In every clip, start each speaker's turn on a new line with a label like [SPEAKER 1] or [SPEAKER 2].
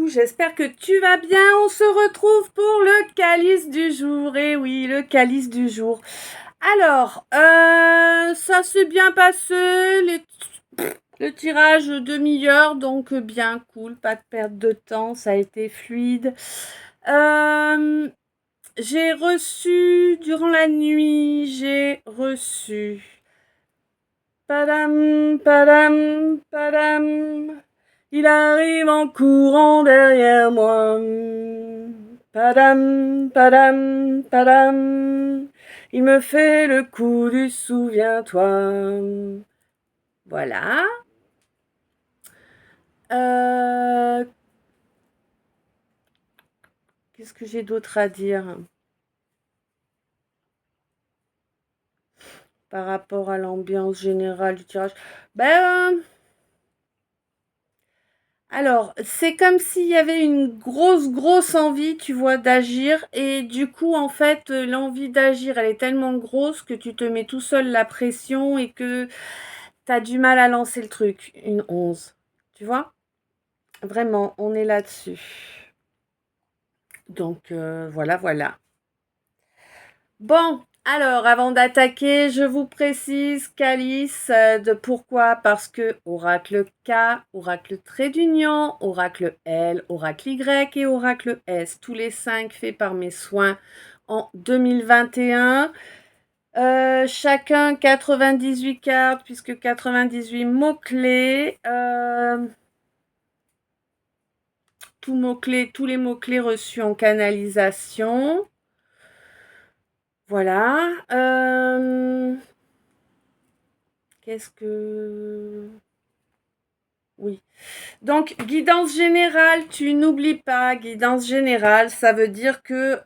[SPEAKER 1] coucou, j'espère que tu vas bien. On se retrouve pour le calice du jour. Eh oui, le calice du jour. Alors, ça s'est bien passé, le tirage demi-heure, donc bien cool, pas de perte de temps, ça a été fluide. J'ai reçu, durant la nuit, j'ai reçu... Padam, padam, padam. Il arrive en courant derrière moi. Padam, padam, padam. Il me fait le coup du souviens-toi. Voilà. Euh, Qu'est-ce que j'ai d'autre à dire par rapport à l'ambiance générale du tirage? Alors, c'est comme s'il y avait une grosse envie, tu vois, d'agir. Et du coup, en fait, l'envie d'agir, elle est tellement grosse que tu te mets tout seul la pression et que tu as du mal à lancer le truc. Une 11. Tu vois? Vraiment, on est là-dessus. Donc, voilà. Bon, alors, avant d'attaquer, je vous précise Calice de pourquoi? Parce que oracle K, oracle trait d'union, oracle L, oracle Y et oracle S, tous les 5 faits par mes soins en 2021. Chacun 98 cartes, puisque 98 mots-clés. Tous les mots-clés reçus en canalisation. Voilà. Qu'est-ce que... Oui. Donc, guidance générale, tu n'oublies pas, guidance générale, ça veut dire que,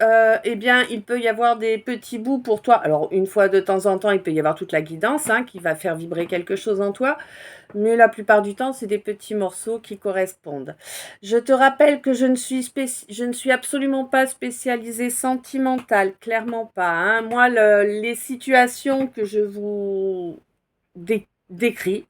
[SPEAKER 1] eh bien, il peut y avoir des petits bouts pour toi. Alors, une fois de temps en temps, il peut y avoir toute la guidance, hein, qui va faire vibrer quelque chose en toi. Mais la plupart du temps, c'est des petits morceaux qui correspondent. Je te rappelle que je ne suis absolument pas spécialisée sentimentale, clairement pas, hein. Moi, les situations que je vous décris,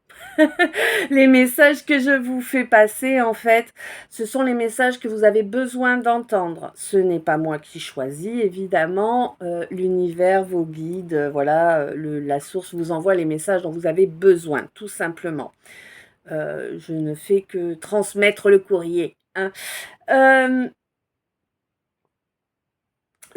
[SPEAKER 1] les messages que je vous fais passer, en fait, ce sont les messages que vous avez besoin d'entendre. Ce n'est pas moi qui choisis, évidemment. L'univers, vos guides, voilà, la source vous envoie les messages dont vous avez besoin, tout simplement. Je ne fais que transmettre le courrier, hein.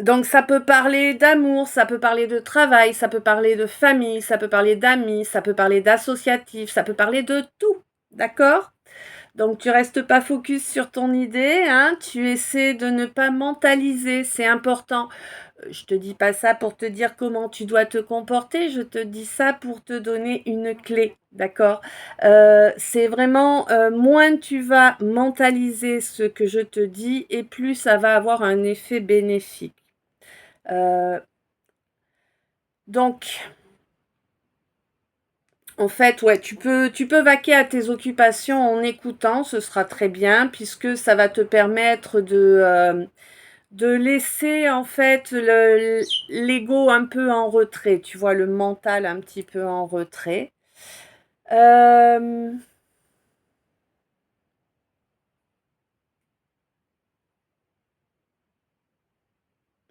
[SPEAKER 1] Donc ça peut parler d'amour, ça peut parler de travail, ça peut parler de famille, ça peut parler d'amis, ça peut parler d'associatif, ça peut parler de tout, d'accord? Donc tu restes pas focus sur ton idée, hein, tu essaies de ne pas mentaliser, c'est important. Je te dis pas ça pour te dire comment tu dois te comporter, je te dis ça pour te donner une clé, d'accord? C'est vraiment moins tu vas mentaliser ce que je te dis et plus ça va avoir un effet bénéfique. Euh, donc, en fait, ouais, tu peux vaquer à tes occupations en écoutant, ce sera très bien, puisque ça va te permettre de laisser, en fait, l'ego un peu en retrait, tu vois, le mental un petit peu en retrait. Euh,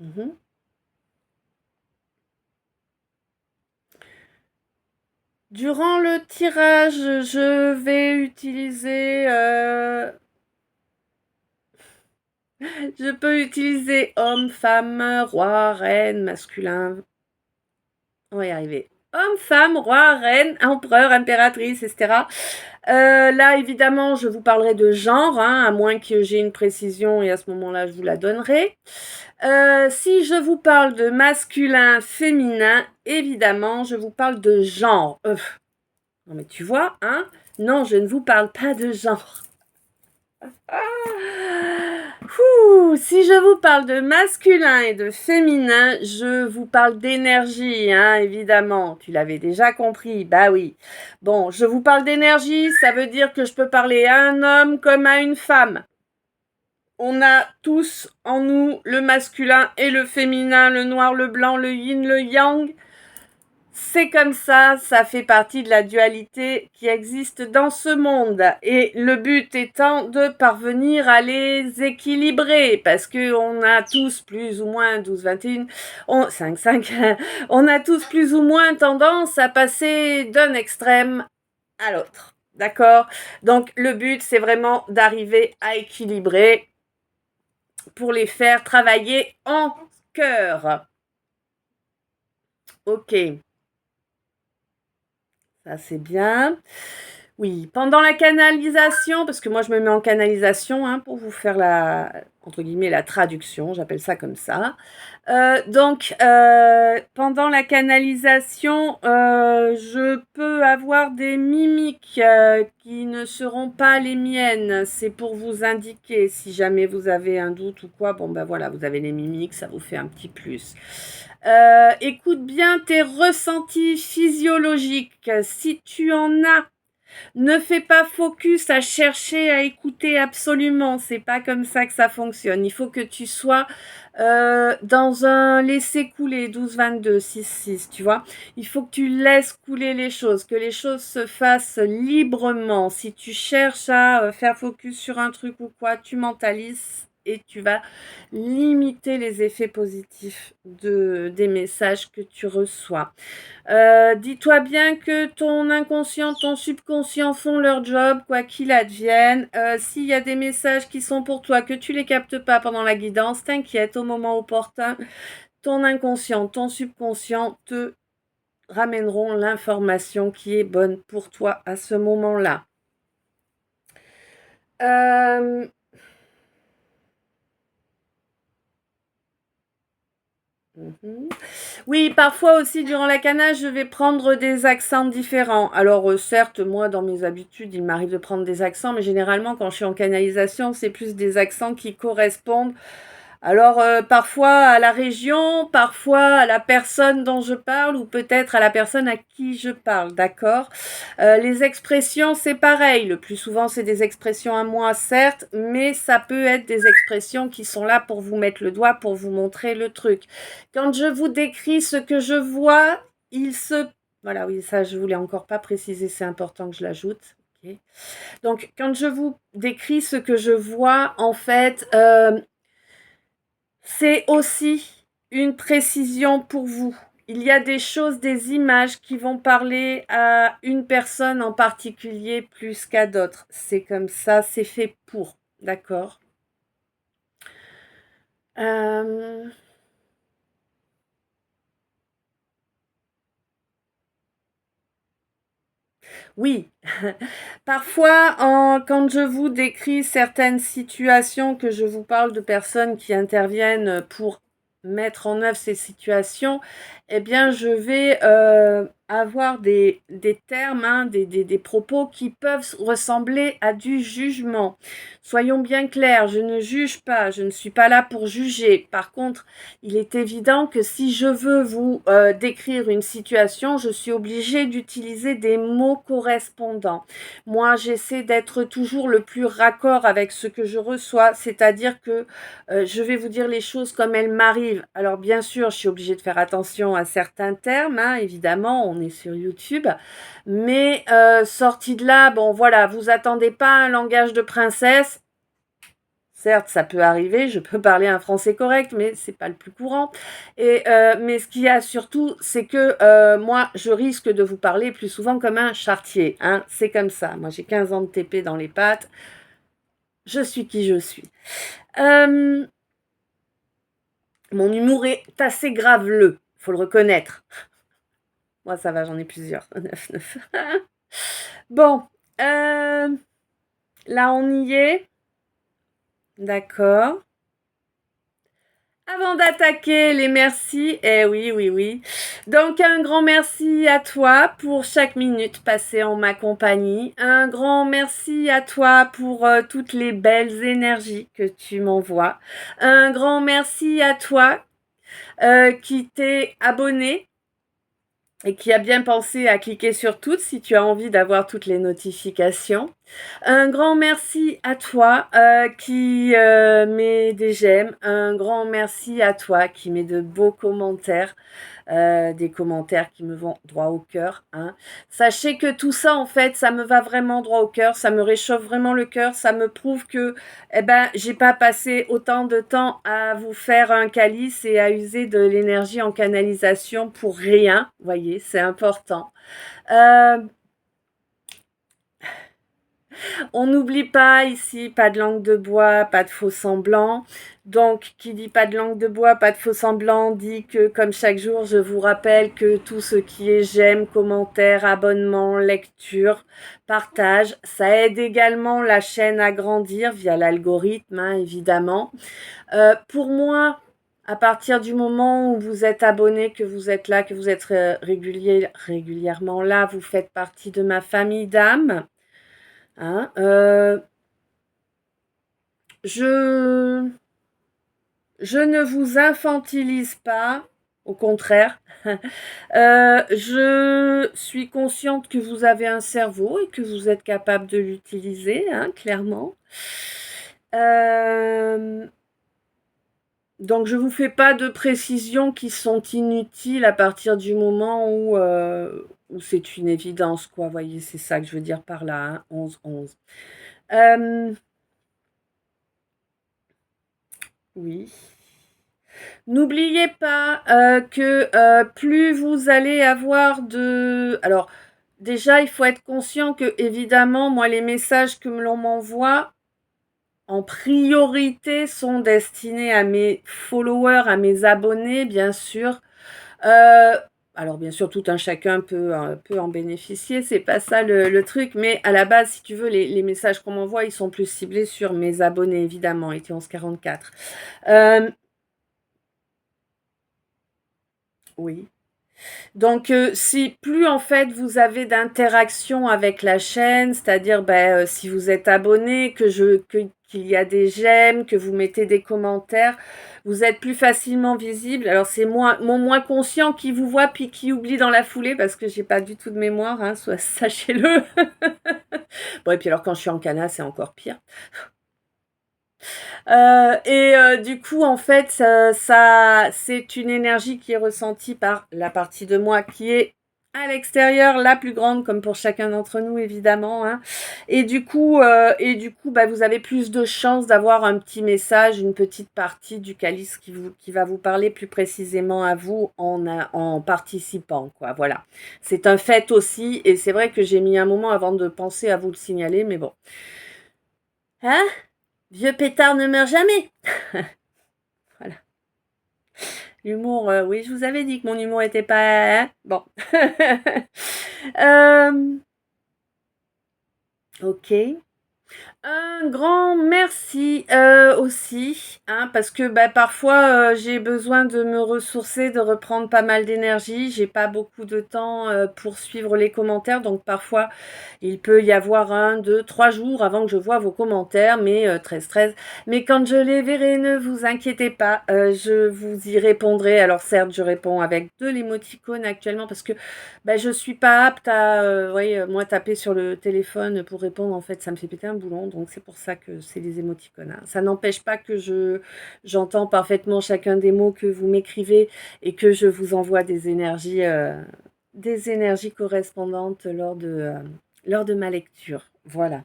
[SPEAKER 1] mhm. Durant le tirage, je vais utiliser... je peux utiliser homme, femme, roi, reine, masculin. On va y arriver. Homme, femme, roi, reine, empereur, impératrice, etc. Là, évidemment, je vous parlerai de genre, hein, à moins que j'ai une précision et à ce moment-là, je vous la donnerai. Si je vous parle de masculin, féminin, évidemment, je vous parle de genre. Non mais tu vois, hein? Non, je ne vous parle pas de genre. Si je vous parle de masculin et de féminin, je vous parle d'énergie, hein, évidemment. Tu l'avais déjà compris, bah oui. Bon, je vous parle d'énergie, ça veut dire que je peux parler à un homme comme à une femme. On a tous en nous le masculin et le féminin, le noir, le blanc, le yin, le yang. C'est comme ça fait partie de la dualité qui existe dans ce monde. Et le but étant de parvenir à les équilibrer, parce qu'on a tous plus ou moins 12, 21, 5, 5, on a tous plus ou moins tendance à passer d'un extrême à l'autre. D'accord? Donc le but, c'est vraiment d'arriver à équilibrer pour les faire travailler en cœur. Ok. Ça, c'est bien. Oui, pendant la canalisation, parce que moi je me mets en canalisation pour vous faire entre guillemets, la traduction, j'appelle ça comme ça. Pendant la canalisation, je peux avoir des mimiques qui ne seront pas les miennes. C'est pour vous indiquer, si jamais vous avez un doute ou quoi, bon ben voilà, vous avez les mimiques, ça vous fait un petit plus. Écoute bien tes ressentis physiologiques. Si tu en as, ne fais pas focus à chercher à écouter absolument. C'est pas comme ça que ça fonctionne. Il faut que tu sois dans un laisser couler 12-22, 6-6, tu vois. Il faut que tu laisses couler les choses, que les choses se fassent librement. Si tu cherches à faire focus sur un truc ou quoi, tu mentalises et tu vas limiter les effets positifs des messages que tu reçois. Dis-toi bien que ton inconscient, ton subconscient font leur job, quoi qu'il advienne. S'il y a des messages qui sont pour toi, que tu les captes pas pendant la guidance, t'inquiète, au moment opportun, ton inconscient, ton subconscient te ramèneront l'information qui est bonne pour toi à ce moment-là. Oui, parfois aussi durant la canage, je vais prendre des accents différents. Alors certes, moi dans mes habitudes, il m'arrive de prendre des accents, mais généralement quand je suis en canalisation, c'est plus des accents qui correspondent. Alors parfois à la région, parfois à la personne dont je parle ou peut-être à la personne à qui je parle, d'accord? Les expressions, c'est pareil. Le plus souvent, c'est des expressions à moi, certes, mais ça peut être des expressions qui sont là pour vous mettre le doigt, pour vous montrer le truc. Quand je vous décris ce que je vois, Voilà, oui, ça, je voulais encore pas préciser, c'est important que je l'ajoute. Okay. Donc, quand je vous décris ce que je vois, en fait, c'est aussi une précision pour vous. Il y a des choses, des images qui vont parler à une personne en particulier plus qu'à d'autres. C'est comme ça, c'est fait pour. D'accord. Oui, parfois, quand je vous décris certaines situations, que je vous parle de personnes qui interviennent pour mettre en œuvre ces situations, eh bien, je vais avoir des termes, des propos qui peuvent ressembler à du jugement. Soyons bien clairs, je ne juge pas, je ne suis pas là pour juger. Par contre, il est évident que si je veux vous décrire une situation, je suis obligée d'utiliser des mots correspondants. Moi, j'essaie d'être toujours le plus raccord avec ce que je reçois, c'est-à-dire que je vais vous dire les choses comme elles m'arrivent. Alors bien sûr, je suis obligée de faire attention à certains termes, évidemment, on est sur YouTube, mais sorti de là, bon voilà, vous attendez pas un langage de princesse. Certes, ça peut arriver, je peux parler un français correct, mais c'est pas le plus courant. Mais ce qu'il y a surtout, c'est que moi, je risque de vous parler plus souvent comme un charretier. C'est comme ça. Moi, j'ai 15 ans de TP dans les pattes. Je suis qui je suis. Mon humour est assez graveleux, faut le reconnaître. Moi, ça va, j'en ai plusieurs. 9. Bon, là, on y est. D'accord. Avant d'attaquer les merci, oui. Donc un grand merci à toi pour chaque minute passée en ma compagnie. Un grand merci à toi pour toutes les belles énergies que tu m'envoies. Un grand merci à toi qui t'es abonné et qui a bien pensé à cliquer sur toutes si tu as envie d'avoir toutes les notifications. Un grand merci à toi qui met des j'aime. Un grand merci à toi qui met de beaux commentaires. Des commentaires qui me vont droit au cœur, hein. Sachez que tout ça, en fait, ça me va vraiment droit au cœur, ça me réchauffe vraiment le cœur, ça me prouve que, eh ben, j'ai pas passé autant de temps à vous faire un calice et à user de l'énergie en canalisation pour rien. Vous voyez, c'est important. Euh, On n'oublie pas ici, pas de langue de bois, pas de faux semblants. Donc, qui dit pas de langue de bois, pas de faux semblants, dit que comme chaque jour, je vous rappelle que tout ce qui est j'aime, commentaire, abonnement, lecture, partage, ça aide également la chaîne à grandir via l'algorithme, hein, évidemment. Pour moi, à partir du moment où vous êtes abonné, que vous êtes là, que vous êtes régulièrement là, vous faites partie de ma famille d'âmes. Hein, je, je ne vous infantilise pas, au contraire. Je suis consciente que vous avez un cerveau et que vous êtes capable de l'utiliser, hein, clairement. Donc je ne vous fais pas de précisions qui sont inutiles à partir du moment où c'est une évidence, quoi. Vous voyez, c'est ça que je veux dire par là, hein, 11-11. Oui. N'oubliez pas que plus vous allez avoir de... Alors, déjà, il faut être conscient que, évidemment, moi, les messages que l'on m'envoie, en priorité, sont destinés à mes followers, à mes abonnés, bien sûr. Euh, alors, bien sûr, tout un chacun peut en bénéficier, c'est pas ça le truc, mais à la base, si tu veux, les messages qu'on m'envoie, ils sont plus ciblés sur mes abonnés, évidemment, et 1144. Oui. Donc, si plus en fait vous avez d'interaction avec la chaîne, c'est-à-dire si vous êtes abonné, qu'il y a des j'aime, que vous mettez des commentaires, vous êtes plus facilement visible. Alors c'est mon moins conscient qui vous voit puis qui oublie dans la foulée parce que j'ai pas du tout de mémoire, hein, sachez-le. Bon et puis alors quand je suis en cana, c'est encore pire. Du coup, en fait, c'est une énergie qui est ressentie par la partie de moi qui est à l'extérieur, la plus grande, comme pour chacun d'entre nous, évidemment, hein. Vous avez plus de chances d'avoir un petit message, une petite partie du calice qui va vous parler plus précisément à vous en participant, quoi. Voilà. C'est un fait aussi, et c'est vrai que j'ai mis un moment avant de penser à vous le signaler, mais bon. Hein? Vieux pétard ne meurt jamais. Voilà. L'humour, oui, je vous avais dit que mon humour était pas... Hein, bon. Ok. Un grand merci aussi, hein, parce que parfois j'ai besoin de me ressourcer, de reprendre pas mal d'énergie. J'ai pas beaucoup de temps pour suivre les commentaires, donc parfois il peut y avoir 1, 2, 3 jours avant que je vois vos commentaires, mais 13. Mais quand je les verrai, ne vous inquiétez pas, je vous y répondrai. Alors certes, je réponds avec de l'émoticône actuellement parce que je suis pas apte à, moi taper sur le téléphone pour répondre, en fait, ça me fait péter un boulon, donc c'est pour ça que c'est les émoticônes, hein. Ça n'empêche pas que j'entends parfaitement chacun des mots que vous m'écrivez et que je vous envoie des énergies correspondantes lors de ma lecture. Voilà.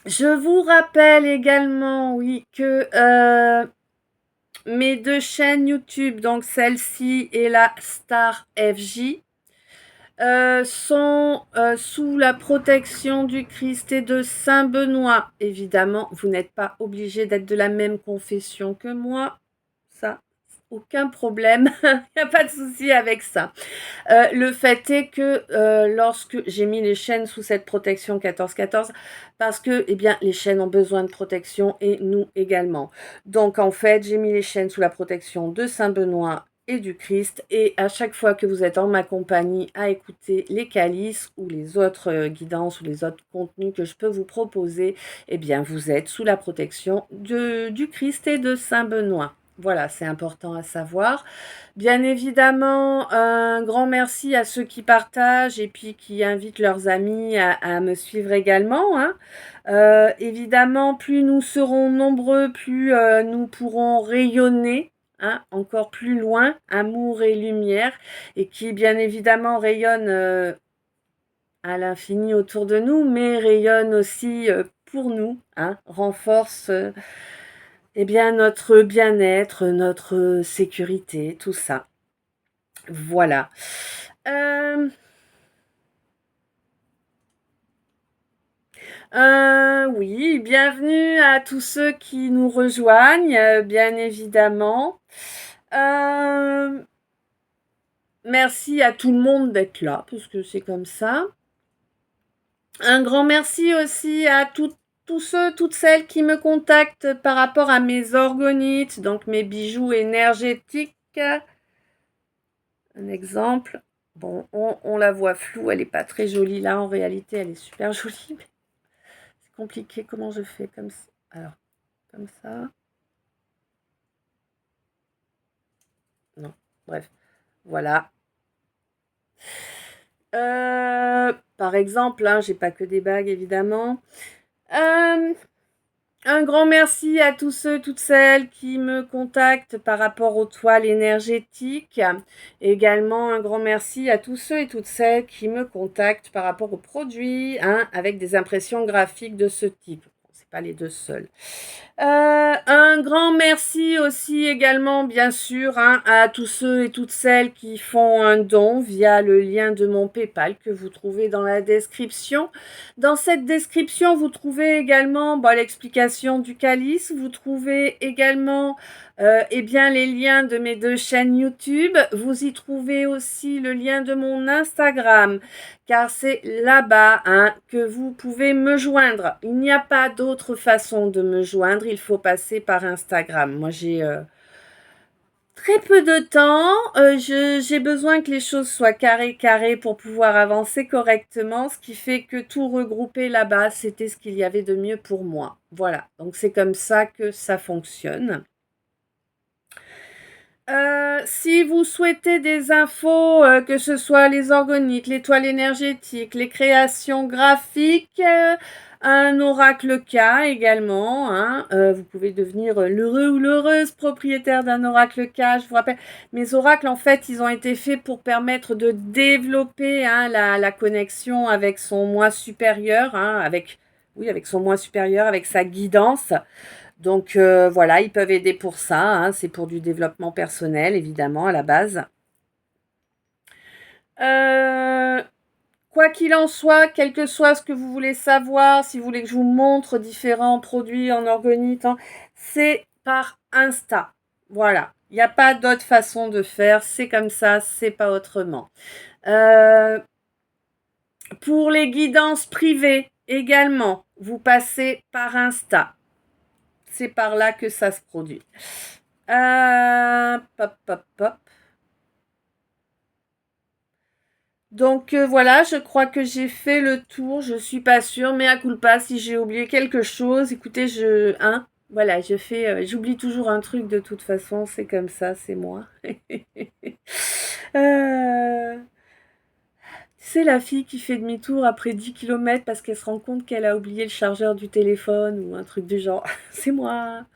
[SPEAKER 1] Je vous rappelle également, oui, que mes deux chaînes YouTube, donc celle-ci et la Star FJ, sont sous la protection du Christ et de Saint Benoît. Évidemment, vous n'êtes pas obligé d'être de la même confession que moi. Ça, aucun problème. Il n'y a pas de souci avec ça. Le fait est que lorsque j'ai mis les chaînes sous cette protection 14-14, parce que les chaînes ont besoin de protection et nous également. Donc en fait, j'ai mis les chaînes sous la protection de Saint Benoît et du Christ, et à chaque fois que vous êtes en ma compagnie à écouter les calices ou les autres guidances ou les autres contenus que je peux vous proposer, vous êtes sous la protection du Christ et de Saint Benoît. Voilà, c'est important à savoir. Bien évidemment, un grand merci à ceux qui partagent et puis qui invitent leurs amis à me suivre également, hein. Évidemment, plus nous serons nombreux, plus nous pourrons rayonner, hein, encore plus loin, amour et lumière, et qui bien évidemment rayonne à l'infini autour de nous, mais rayonne aussi pour nous, hein, renforce eh bien notre bien-être, notre sécurité, tout ça. Voilà. Oui, bienvenue à tous ceux qui nous rejoignent, bien évidemment. Euh, Merci à tout le monde d'être là, parce que c'est comme ça. Un grand merci aussi à tous ceux, toutes celles qui me contactent par rapport à mes orgonites, donc mes bijoux énergétiques. Un exemple. Bon, on la voit floue, elle n'est pas très jolie là. En réalité, elle est super jolie, mais c'est compliqué. Comment je fais comme ça? Alors, comme ça. Non, bref, voilà. Par exemple, hein, j'ai pas que des bagues évidemment. Euh, un grand merci à tous ceux, toutes celles qui me contactent par rapport aux toiles énergétiques. Également, un grand merci à tous ceux et toutes celles qui me contactent par rapport aux produits, hein, avec des impressions graphiques de ce type. Bon, c'est pas les deux seuls. Un grand merci aussi également, bien sûr, hein, à tous ceux et toutes celles qui font un don via le lien de mon PayPal que vous trouvez dans la description. Dans cette description, vous trouvez également l'explication du calice. Vous trouvez également eh bien, les liens de mes deux chaînes YouTube. Vous y trouvez aussi le lien de mon Instagram, car c'est là-bas, hein, que vous pouvez me joindre. Il n'y a pas d'autre façon de me joindre, il faut passer par Instagram. Moi, j'ai très peu de temps, j'ai besoin que les choses soient carrées pour pouvoir avancer correctement, ce qui fait que tout regrouper là-bas, c'était ce qu'il y avait de mieux pour moi. Voilà, donc c'est comme ça que ça fonctionne. Si vous souhaitez des infos, que ce soit les organiques, les toiles énergétiques, les créations graphiques, un oracle K également, hein, vous pouvez devenir l'heureux ou l'heureuse propriétaire d'un oracle K. Je vous rappelle, mes oracles, en fait, ils ont été faits pour permettre de développer, hein, la connexion avec son moi supérieur, hein, avec son moi supérieur, avec sa guidance. Donc voilà, ils peuvent aider pour ça, hein, c'est pour du développement personnel, évidemment, à la base. Euh, Quoi qu'il en soit, quel que soit ce que vous voulez savoir, si vous voulez que je vous montre différents produits en organite, hein, c'est par Insta. Voilà, il n'y a pas d'autre façon de faire, c'est comme ça, c'est pas autrement. Euh, pour les guidances privées également, vous passez par Insta. C'est par là que ça se produit. Pop, pop, pop. Donc voilà, je crois que j'ai fait le tour. Je suis pas sûre, mais à culpa si j'ai oublié quelque chose. Écoutez, voilà, j'oublie toujours un truc de toute façon. C'est comme ça, c'est moi. euh, c'est la fille qui fait demi-tour après 10 kilomètres parce qu'elle se rend compte qu'elle a oublié le chargeur du téléphone ou un truc du genre. C'est moi.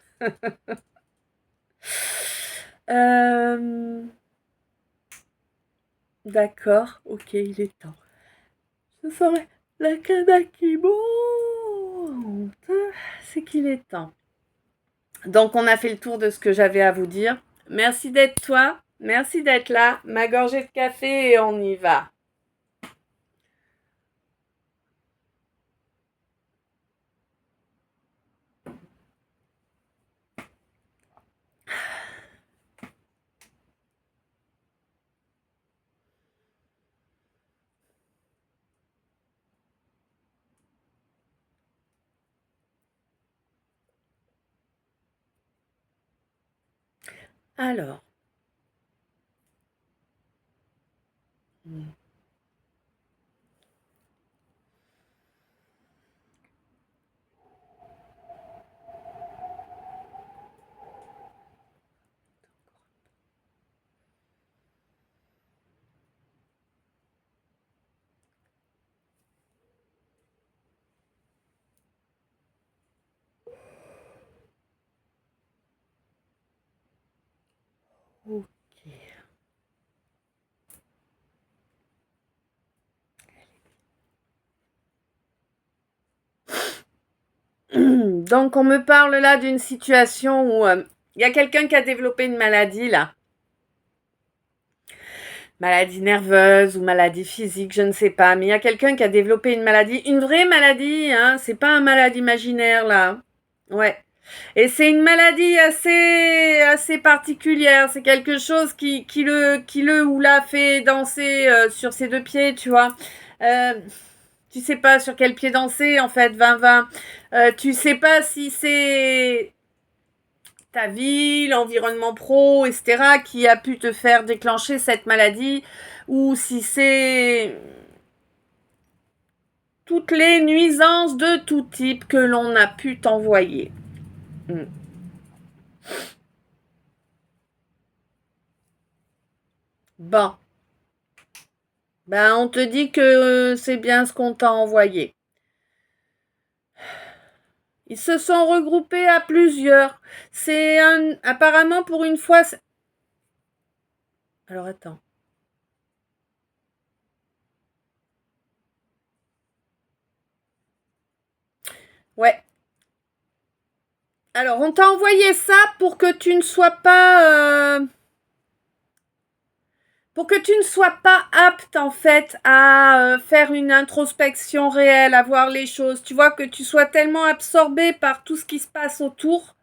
[SPEAKER 1] Euh, D'accord, ok, il est temps. Ce serait la canaque qui monte. C'est qu'il est temps. Donc, on a fait le tour de ce que j'avais à vous dire. Merci d'être toi. Merci d'être là. Ma gorgée de café et on y va. Alors. Donc, on me parle là d'une situation où il y a quelqu'un qui a développé une maladie là. Maladie nerveuse ou maladie physique, je ne sais pas. Mais il y a quelqu'un qui a développé une maladie, une vraie maladie, hein. C'est pas un malade imaginaire là. Ouais. Et c'est une maladie assez particulière. C'est quelque chose qui le ou la fait danser sur ses deux pieds, tu vois. Euh, tu sais pas sur quel pied danser en fait, 20-20. Tu sais pas si c'est ta vie, l'environnement pro, etc., qui a pu te faire déclencher cette maladie, ou si c'est toutes les nuisances de tout type que l'on a pu t'envoyer. Bon, ben on te dit que c'est bien ce qu'on t'a envoyé. Ils se sont regroupés à plusieurs. Apparemment pour une fois. Alors attends. Ouais. Alors on t'a envoyé ça pour que tu ne sois pas. Pour que tu ne sois pas apte en fait à faire une introspection réelle, à voir les choses. Tu vois, que tu sois tellement absorbé par tout ce qui se passe autour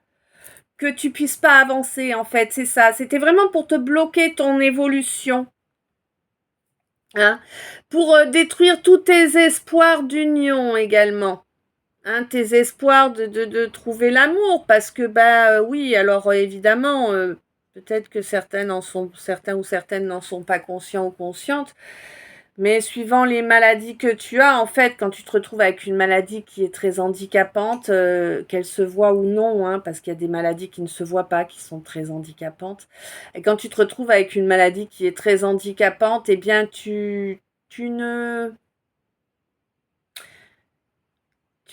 [SPEAKER 1] que tu puisses pas avancer en fait. C'est ça. C'était vraiment pour te bloquer ton évolution. Hein, pour détruire tous tes espoirs d'union également. Hein, tes espoirs de trouver l'amour, parce que bah oui, alors évidemment, peut-être que certains ou certaines n'en sont pas conscients ou conscientes, mais suivant les maladies que tu as, en fait, quand tu te retrouves avec une maladie qui est très handicapante, qu'elle se voit ou non, hein, parce qu'il y a des maladies qui ne se voient pas, qui sont très handicapantes, et quand tu te retrouves avec une maladie qui est très handicapante, eh bien tu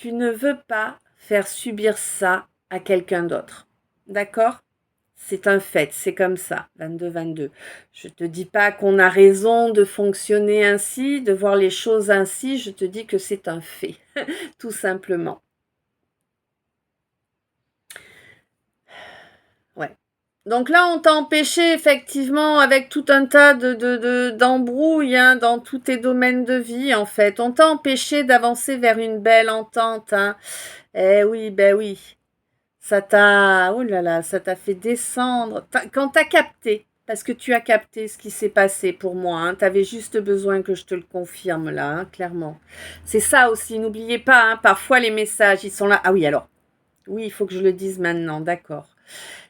[SPEAKER 1] ne veux pas faire subir ça à quelqu'un d'autre. D'accord? C'est un fait, c'est comme ça, 22-22. Je te dis pas qu'on a raison de fonctionner ainsi, de voir les choses ainsi, je te dis que c'est un fait, tout simplement. Ouais. Donc là, on t'a empêché effectivement avec tout un tas d'embrouilles hein, dans tous tes domaines de vie, en fait. On t'a empêché d'avancer vers une belle entente. Hein. Eh oui, ben oui. Oh là là, ça t'a fait descendre. Quand t'as capté, parce que tu as capté ce qui s'est passé pour moi, hein, t'avais juste besoin que je te le confirme là, hein, clairement. C'est ça aussi, n'oubliez pas, hein, parfois les messages, ils sont là. Ah oui, alors, oui, il faut que je le dise maintenant, d'accord.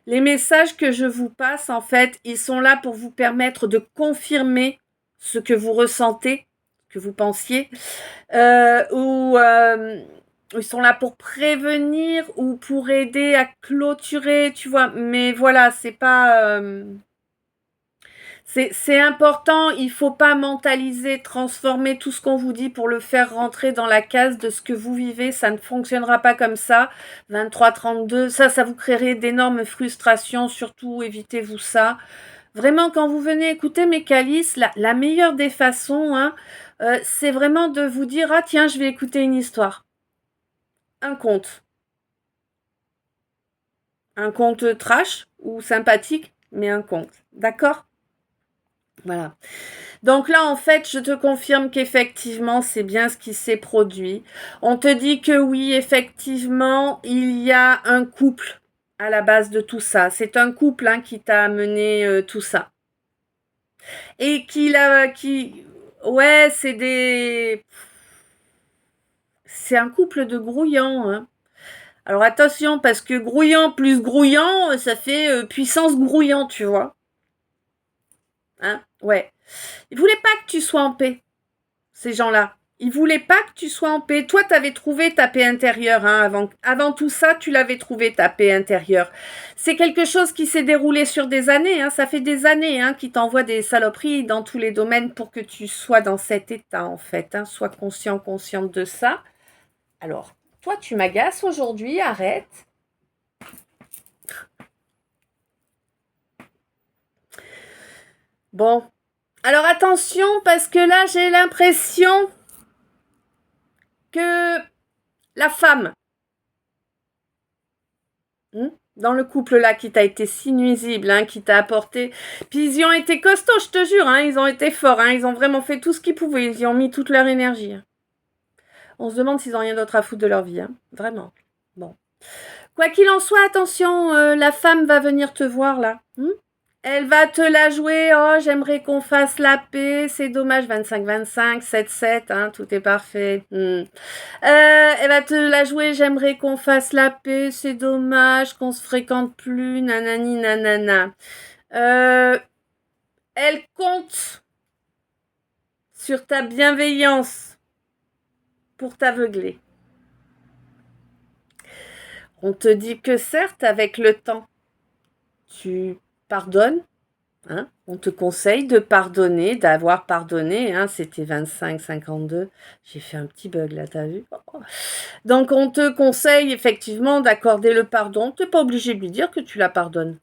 [SPEAKER 1] Les messages que je vous passe, en fait, ils sont là pour vous permettre de confirmer ce que vous ressentez, que vous pensiez, ou ils sont là pour prévenir ou pour aider à clôturer, tu vois. Mais voilà, c'est pas. C'est important, il faut pas mentaliser, transformer tout ce qu'on vous dit pour le faire rentrer dans la case de ce que vous vivez. Ça ne fonctionnera pas comme ça. 23-32, ça vous créerait d'énormes frustrations. Surtout, évitez-vous ça. Vraiment, quand vous venez écouter mes calices, la meilleure des façons, hein, c'est vraiment de vous dire, ah tiens, je vais écouter une histoire. Un conte. Un conte trash ou sympathique, mais un conte. D'accord? Voilà. Donc là, en fait, je te confirme qu'effectivement, c'est bien ce qui s'est produit. On te dit que oui, effectivement, il y a un couple à la base de tout ça. C'est un couple hein, qui t'a amené tout ça. Et ouais, c'est un couple de grouillants. Hein. Alors attention, parce que grouillant plus grouillant, ça fait puissance grouillant, tu vois. Hein, ouais. Ils voulaient pas que tu sois en paix, ces gens-là. Ils voulaient pas que tu sois en paix. Toi, tu avais trouvé ta paix intérieure. Hein, avant tout ça, tu l'avais trouvé, ta paix intérieure. C'est quelque chose qui s'est déroulé sur des années. Hein, ça fait des années hein, qu'ils t'envoient des saloperies dans tous les domaines pour que tu sois dans cet état, en fait. Hein. Sois conscient, consciente de ça. Alors, toi, tu m'agaces aujourd'hui. Arrête. Bon. Alors, attention, parce que là, j'ai l'impression que la femme dans le couple là qui t'a été si nuisible, hein, qui t'a apporté. Puis ils y ont été costauds, je te jure, hein, ils ont été forts, hein, ils ont vraiment fait tout ce qu'ils pouvaient, ils y ont mis toute leur énergie. Hein. On se demande s'ils ont rien d'autre à foutre de leur vie, hein, vraiment. Bon. Quoi qu'il en soit, attention, la femme va venir te voir là. Elle va te la jouer, oh j'aimerais qu'on fasse la paix, c'est dommage, 25-25, 7-7, hein, tout est parfait. Elle va te la jouer, j'aimerais qu'on fasse la paix, c'est dommage qu'on se fréquente plus, nanani nanana. Elle compte sur ta bienveillance pour t'aveugler. On te dit que certes, avec le temps, tu pardonnes. Hein, on te conseille de pardonner, d'avoir pardonné. Hein, c'était 25-52. J'ai fait un petit bug là, t'as vu? Donc on te conseille effectivement d'accorder le pardon. Tu n'es pas obligé de lui dire que tu la pardonnes.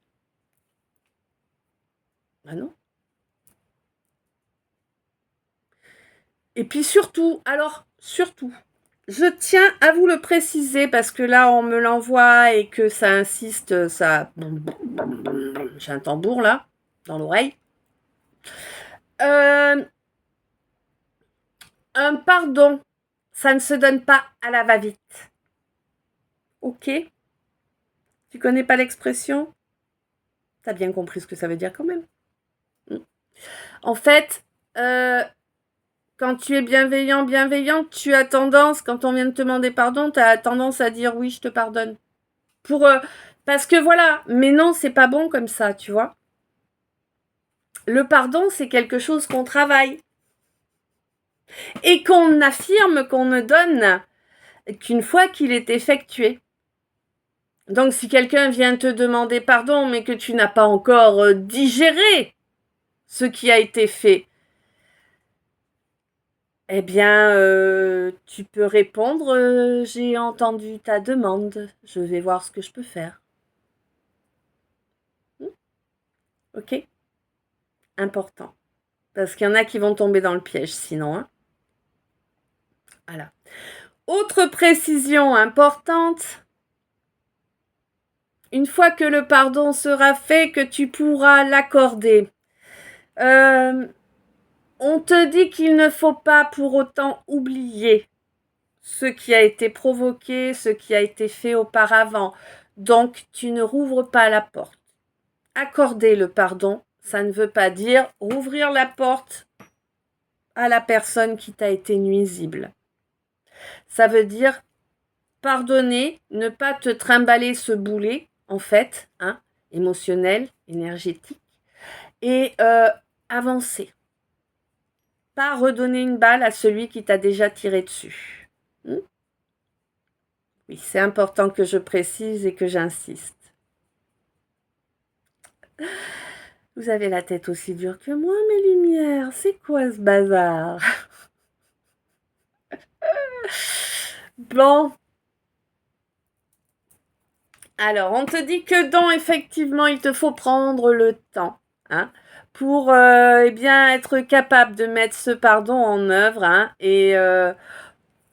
[SPEAKER 1] Ah non. Et puis surtout, je tiens à vous le préciser parce que là on me l'envoie et que ça insiste, ça... J'ai un tambour là, dans l'oreille. Un pardon, ça ne se donne pas à la va-vite. Ok? Tu connais pas l'expression? T'as bien compris ce que ça veut dire quand même. En fait, quand tu es bienveillante, tu as tendance, quand on vient de te demander pardon, tu as tendance à dire oui, je te pardonne. Parce que voilà, mais non, c'est pas bon comme ça, tu vois. Le pardon, c'est quelque chose qu'on travaille. Et qu'on affirme, qu'on ne donne qu'une fois qu'il est effectué. Donc si quelqu'un vient te demander pardon, mais que tu n'as pas encore digéré ce qui a été fait, eh bien, tu peux répondre j'ai entendu ta demande, je vais voir ce que je peux faire. Ok? Important. Parce qu'il y en a qui vont tomber dans le piège sinon. Hein. Voilà. Autre précision importante. Une fois que le pardon sera fait, que tu pourras l'accorder. On te dit qu'il ne faut pas pour autant oublier ce qui a été provoqué, ce qui a été fait auparavant. Donc, tu ne rouvres pas la porte. Accorder le pardon, ça ne veut pas dire rouvrir la porte à la personne qui t'a été nuisible. Ça veut dire pardonner, ne pas te trimballer ce boulet, en fait, hein, émotionnel, énergétique, et avancer. Pas redonner une balle à celui qui t'a déjà tiré dessus. Oui, c'est important que je précise et que j'insiste. Vous avez la tête aussi dure que moi, mes lumières. C'est quoi ce bazar? Bon. Alors, on te dit que effectivement, il te faut prendre le temps, hein, pour eh bien être capable de mettre ce pardon en œuvre, hein, et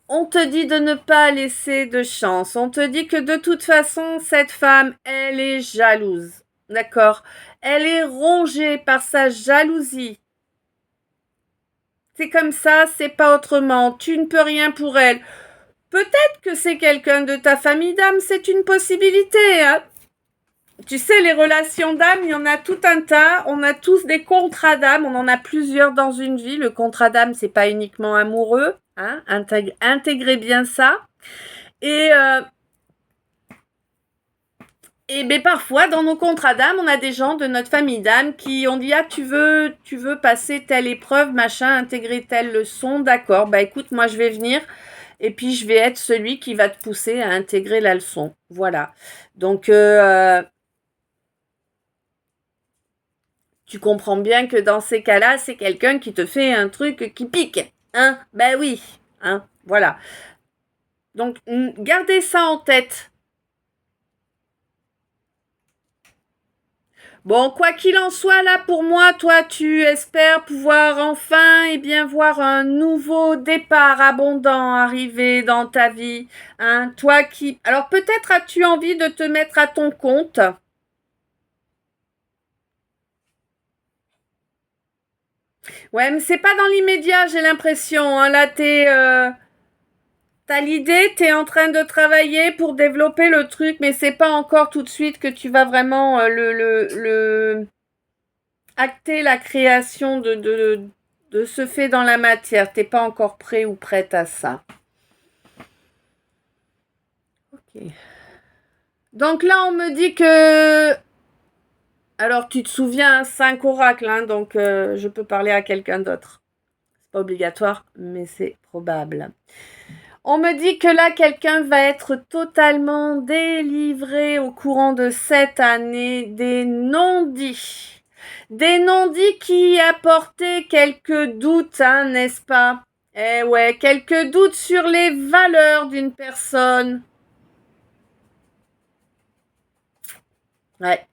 [SPEAKER 1] on te dit de ne pas laisser de chance. On te dit que de toute façon, cette femme, elle est jalouse. D'accord? Elle est rongée par sa jalousie. C'est comme ça, c'est pas autrement. Tu ne peux rien pour elle. Peut-être que c'est quelqu'un de ta famille d'âme, c'est une possibilité. Hein? Tu sais, les relations d'âme, il y en a tout un tas. On a tous des contrats d'âme. On en a plusieurs dans une vie. Le contrat d'âme, c'est pas uniquement amoureux. Hein? Intégrez bien ça. Et bien parfois, dans nos contrats d'âme, on a des gens de notre famille d'âme qui ont dit « Ah, tu veux passer telle épreuve, machin, intégrer telle leçon, d'accord. Bah écoute, moi je vais venir et puis je vais être celui qui va te pousser à intégrer la leçon. » Voilà. Donc, tu comprends bien que dans ces cas-là, c'est quelqu'un qui te fait un truc qui pique. Hein? Ben oui. Hein? Voilà. Donc, gardez ça en tête. Bon, quoi qu'il en soit, là, pour moi, toi, tu espères pouvoir enfin, eh bien, voir un nouveau départ abondant arriver dans ta vie. Hein, toi qui... Alors, peut-être as-tu envie de te mettre à ton compte. Ouais, mais c'est pas dans l'immédiat, j'ai l'impression. Hein. Là, t'as l'idée, t'es en train de travailler pour développer le truc, mais c'est pas encore tout de suite que tu vas vraiment acter la création de ce fait dans la matière. T'es pas encore prêt ou prête à ça. Ok. Donc là, on me dit que... Alors, tu te souviens, 5 oracles, hein, donc je peux parler à quelqu'un d'autre. C'est pas obligatoire, mais c'est probable. On me dit que là, quelqu'un va être totalement délivré au courant de cette année des non-dits. Des non-dits qui apportaient quelques doutes, hein, n'est-ce pas? Eh ouais, quelques doutes sur les valeurs d'une personne. Ouais.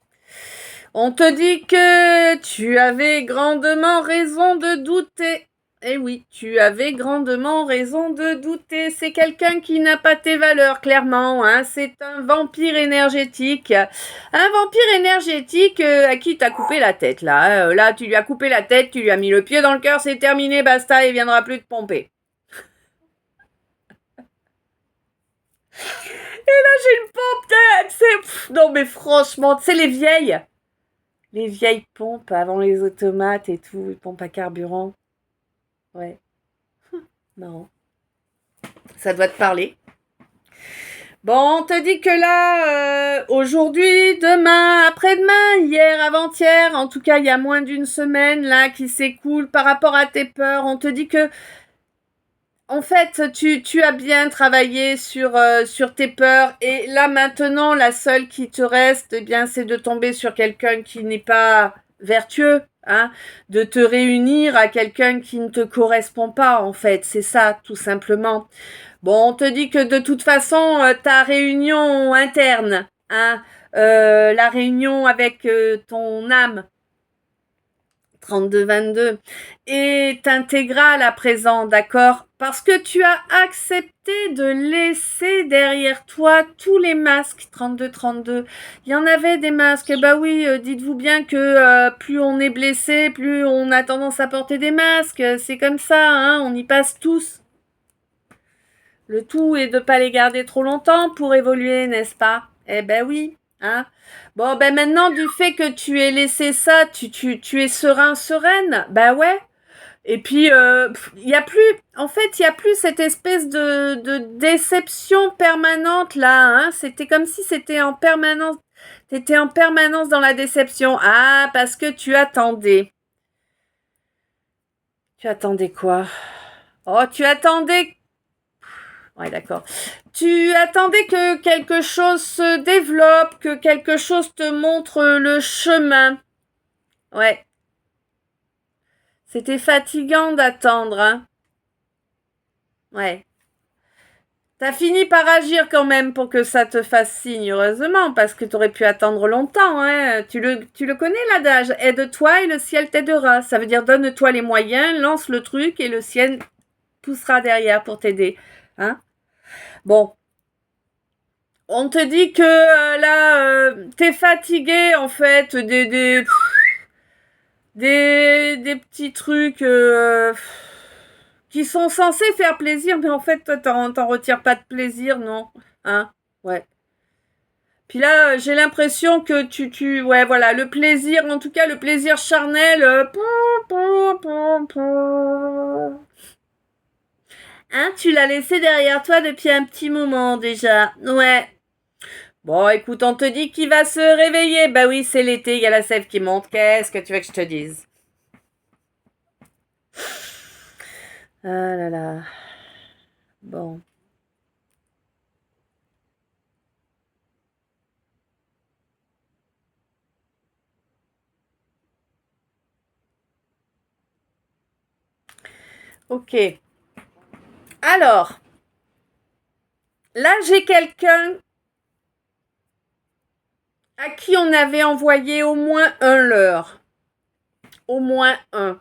[SPEAKER 1] On te dit que tu avais grandement raison de douter. Eh oui, tu avais grandement raison de douter. C'est quelqu'un qui n'a pas tes valeurs, clairement. Hein. C'est un vampire énergétique. Un vampire énergétique à qui t'as coupé la tête, là. Là, tu lui as coupé la tête, tu lui as mis le pied dans le cœur, c'est terminé, basta, il viendra plus te pomper. Et là, j'ai une pompe, c'est... Non, mais franchement, c'est les vieilles pompes avant les automates et tout, les pompes à carburant. Ouais, non. Ça doit te parler. Bon, on te dit que là, aujourd'hui, demain, après-demain, hier, avant-hier, en tout cas, il y a moins d'une semaine là qui s'écoule par rapport à tes peurs. On te dit que, en fait, tu as bien travaillé sur tes peurs et là maintenant, la seule qui te reste, eh bien, c'est de tomber sur quelqu'un qui n'est pas vertueux, hein, de te réunir à quelqu'un qui ne te correspond pas, en fait. C'est ça, tout simplement. Bon, on te dit que de toute façon, ta réunion interne, hein, la réunion avec ton âme, 32-22, est intégrale à présent, d'accord? Parce que tu as accepté de laisser derrière toi tous les masques 32-32. Il y en avait des masques, et bah oui, dites-vous bien que plus on est blessé, plus on a tendance à porter des masques. C'est comme ça, hein, on y passe tous. Le tout est de ne pas les garder trop longtemps pour évoluer, n'est-ce pas? Eh ben oui, hein. Bon, ben maintenant, du fait que tu aies laissé ça, tu es serein, sereine, ben ouais. Et puis, il y a plus, en fait, il y a plus cette espèce de déception permanente là, hein. C'était comme si c'était en permanence, t'étais en permanence dans la déception. Ah, parce que tu attendais. Tu attendais quoi? Oh, tu attendais. Ouais, d'accord. Tu attendais que quelque chose se développe, que quelque chose te montre le chemin. Ouais. C'était fatigant d'attendre, hein. Ouais. T'as fini par agir quand même pour que ça te fasse signe, heureusement, parce que t'aurais pu attendre longtemps, hein. Tu le connais, l'adage. Aide-toi et le ciel t'aidera. Ça veut dire donne-toi les moyens, lance le truc et le ciel poussera derrière pour t'aider. Hein? Bon. On te dit que là, t'es fatigué en fait, des petits trucs qui sont censés faire plaisir, mais en fait, toi, t'en retires pas de plaisir, non? Hein? Ouais. Puis là, j'ai l'impression que ouais, voilà, le plaisir, en tout cas, le plaisir charnel, hein, tu l'as laissé derrière toi depuis un petit moment déjà. Ouais. Bon, écoute, on te dit qu'il va se réveiller. Bah oui, c'est l'été, il y a la sève qui monte. Qu'est-ce que tu veux que je te dise? Ah là là. Bon. Ok. Alors, là, j'ai quelqu'un à qui on avait envoyé au moins un leurre. Au moins un.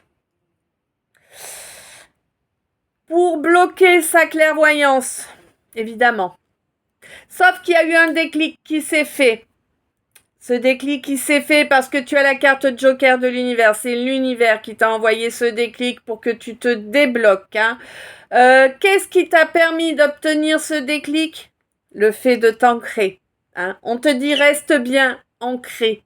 [SPEAKER 1] Pour bloquer sa clairvoyance, évidemment. Sauf qu'il y a eu un déclic qui s'est fait. Ce déclic qui s'est fait parce que tu as la carte Joker de l'univers. C'est l'univers qui t'a envoyé ce déclic pour que tu te débloques. Hein. Qu'est-ce qui t'a permis d'obtenir ce déclic? Le fait de t'ancrer. Hein. On te dit reste bien ancré.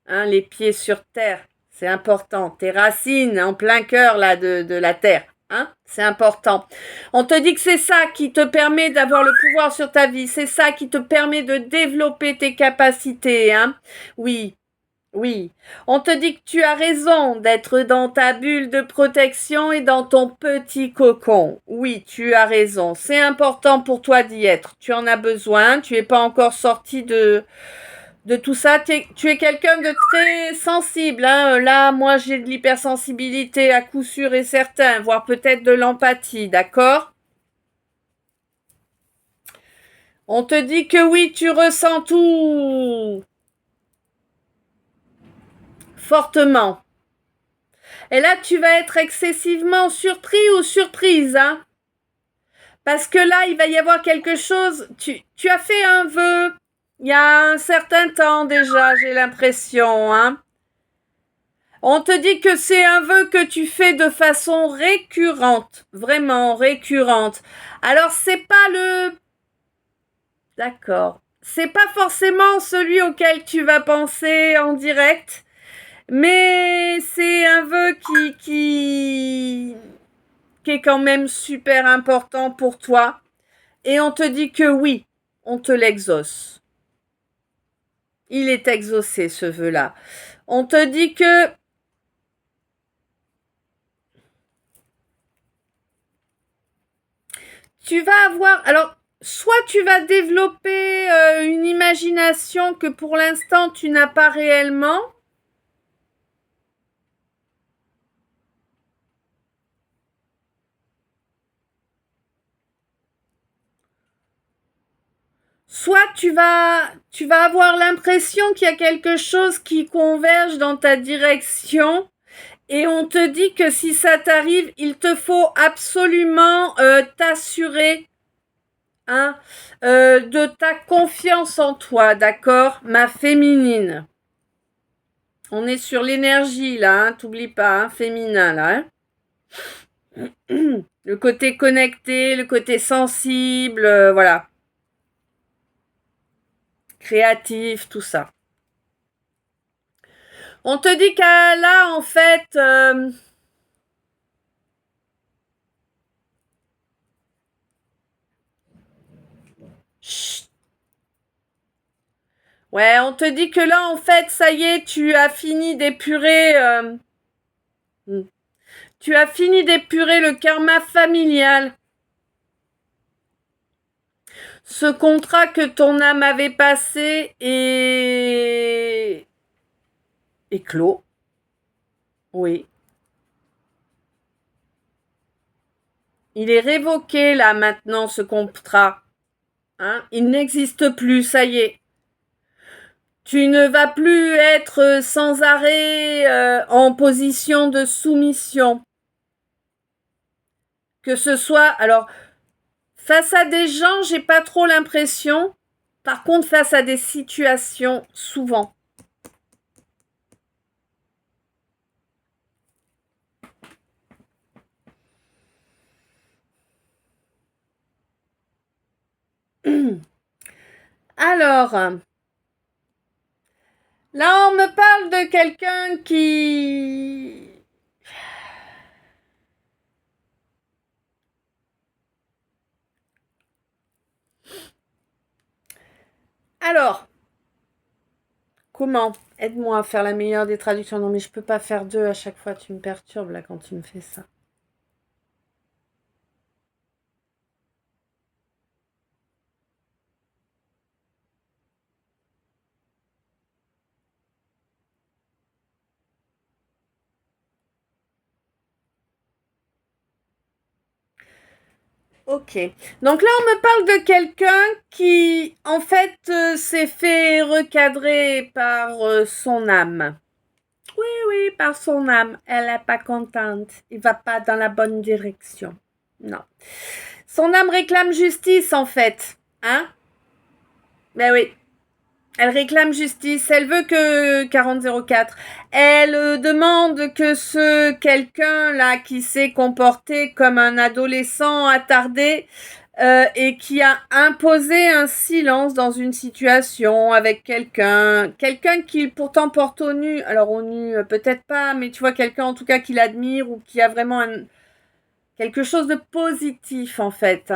[SPEAKER 1] Hein, les pieds sur terre. C'est important. Tes racines en plein cœur là de la terre. Hein, c'est important. On te dit que c'est ça qui te permet d'avoir le pouvoir sur ta vie. C'est ça qui te permet de développer tes capacités. Hein. Oui, oui. On te dit que tu as raison d'être dans ta bulle de protection et dans ton petit cocon. Oui, tu as raison. C'est important pour toi d'y être. Tu en as besoin. Tu n'es pas encore sorti de tout ça. Tu es quelqu'un de très sensible. Hein. Là, moi, j'ai de l'hypersensibilité à coup sûr et certain, voire peut-être de l'empathie, d'accord? On te dit que oui, tu ressens tout fortement. Et là, tu vas être excessivement surpris ou surprise, hein? Parce que là, il va y avoir quelque chose. Tu as fait un vœu il y a un certain temps déjà, j'ai l'impression, hein? On te dit que c'est un vœu que tu fais de façon récurrente, vraiment récurrente. Alors c'est pas le... D'accord. C'est pas forcément celui auquel tu vas penser en direct, mais c'est un vœu qui est quand même super important pour toi. Et on te dit que oui, on te l'exauce. Il est exaucé ce vœu-là. On te dit que tu vas avoir... Alors, soit tu vas développer une imagination que pour l'instant tu n'as pas réellement. Soit tu vas avoir l'impression qu'il y a quelque chose qui converge dans ta direction et on te dit que si ça t'arrive, il te faut absolument t'assurer hein, de ta confiance en toi, d'accord, ma féminine. On est sur l'énergie là, hein, t'oublies pas, hein, féminin là. Hein. Le côté connecté, le côté sensible, voilà. Créatif, tout ça. On te dit qu'à là, en fait... Chut. Ouais, on te dit que là, en fait, ça y est, tu as fini d'épurer... Tu as fini d'épurer le karma familial. Ce contrat que ton âme avait passé est clos. Oui. Il est révoqué là maintenant ce contrat. Hein, il n'existe plus, ça y est. Tu ne vas plus être sans arrêt en position de soumission. Que ce soit, alors, face à des gens, j'ai pas trop l'impression. Par contre, face à des situations, souvent. Alors, là, on me parle de quelqu'un qui... Alors, comment? Aide-moi à faire la meilleure des traductions. Non, mais je peux pas faire deux à chaque fois. Tu me perturbes là quand tu me fais ça. Ok. Donc là, on me parle de quelqu'un qui, en fait, s'est fait recadrer par son âme. Oui, oui, par son âme. Elle n'est pas contente. Il va pas dans la bonne direction. Non. Son âme réclame justice, en fait. Hein? Ben oui. Elle réclame justice. Elle veut que 4004. Elle demande que ce quelqu'un-là qui s'est comporté comme un adolescent attardé et qui a imposé un silence dans une situation avec quelqu'un qui pourtant porte au nu, alors au nu peut-être pas, mais tu vois, quelqu'un en tout cas qu'il admire ou qui a vraiment quelque chose de positif en fait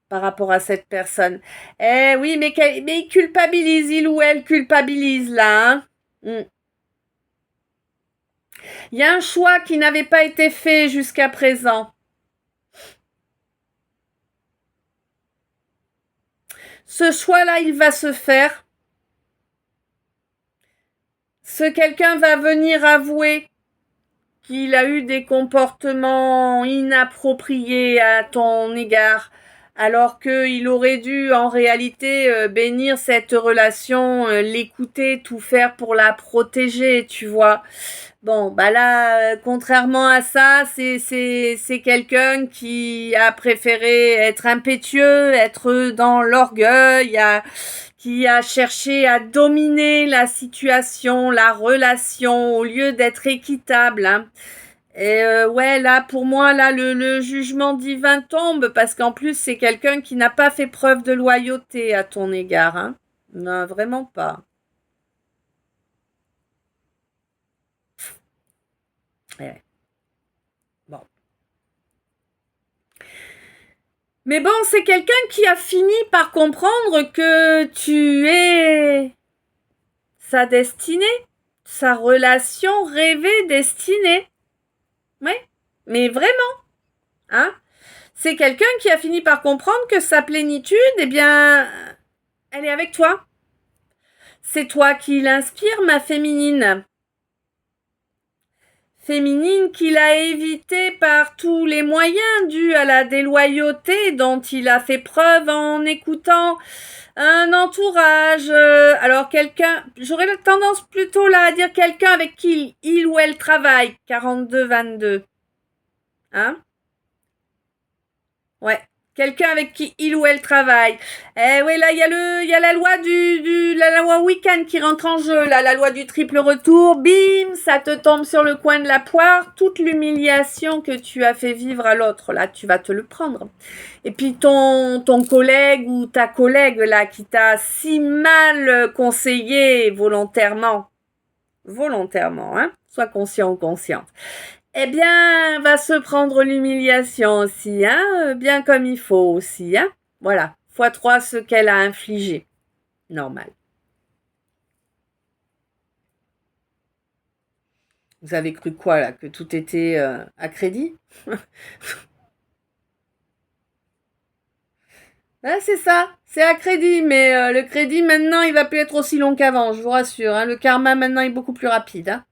[SPEAKER 1] par rapport à cette personne. Eh oui, mais il culpabilise, il ou elle culpabilise là. Hein. Il y a un choix qui n'avait pas été fait jusqu'à présent. Ce choix-là, il va se faire. Ce quelqu'un va venir avouer qu'il a eu des comportements inappropriés à ton égard, alors qu'il aurait dû en réalité bénir cette relation, l'écouter, tout faire pour la protéger, tu vois. Bon, bah là, contrairement à ça, c'est quelqu'un qui a préféré être impétueux, être dans l'orgueil, qui a cherché à dominer la situation, la relation, au lieu d'être équitable. Hein. Et ouais, là, pour moi, là, le jugement divin tombe, parce qu'en plus, c'est quelqu'un qui n'a pas fait preuve de loyauté à ton égard. Hein. Non, vraiment pas. Ouais. Bon. Mais bon, c'est quelqu'un qui a fini par comprendre que tu es sa destinée, sa relation rêvée destinée. Oui, mais vraiment, hein. C'est quelqu'un qui a fini par comprendre que sa plénitude, eh bien, elle est avec toi. C'est toi qui l'inspire, ma féminine. Féminine qu'il a évité par tous les moyens dus à la déloyauté dont il a fait preuve en écoutant un entourage. Alors quelqu'un, j'aurais tendance plutôt là à dire quelqu'un avec qui il ou elle travaille. 42-22. Hein? Ouais. Quelqu'un avec qui il ou elle travaille. Eh oui, là, il y a la loi la loi week-end qui rentre en jeu, là, la loi du triple retour. Bim, ça te tombe sur le coin de la poire. Toute l'humiliation que tu as fait vivre à l'autre, là, tu vas te le prendre. Et puis ton collègue ou ta collègue, là, qui t'a si mal conseillé volontairement, hein, sois conscient ou consciente, eh bien, va se prendre l'humiliation aussi, hein, bien comme il faut aussi, hein. Voilà, fois 3 ce qu'elle a infligé. Normal. Vous avez cru quoi, là? Que tout était à crédit? Ah, c'est ça, c'est à crédit, mais le crédit, maintenant, il va plus être aussi long qu'avant, je vous rassure. Hein. Le karma, maintenant, est beaucoup plus rapide. Hein.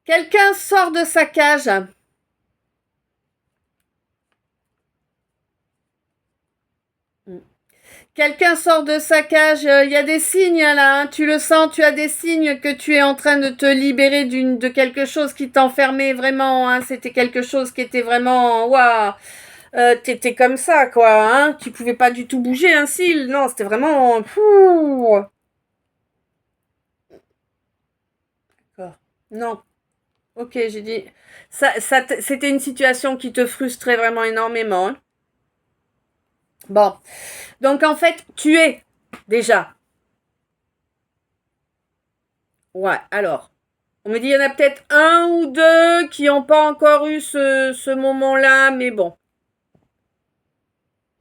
[SPEAKER 1] Quelqu'un sort de sa cage. Quelqu'un sort de sa cage, il y a des signes là, hein, tu le sens, tu as des signes que tu es en train de te libérer de quelque chose qui t'enfermait vraiment, hein, c'était quelque chose qui était vraiment, waouh, t'étais comme ça quoi, hein, tu pouvais pas du tout bouger un cil, non, c'était vraiment, fou. D'accord. Non, ok, j'ai dit, c'était une situation qui te frustrait vraiment énormément. Hein. Bon, donc en fait, tu es déjà. Ouais, alors. On me dit il y en a peut-être un ou deux qui n'ont pas encore eu ce moment-là, mais bon.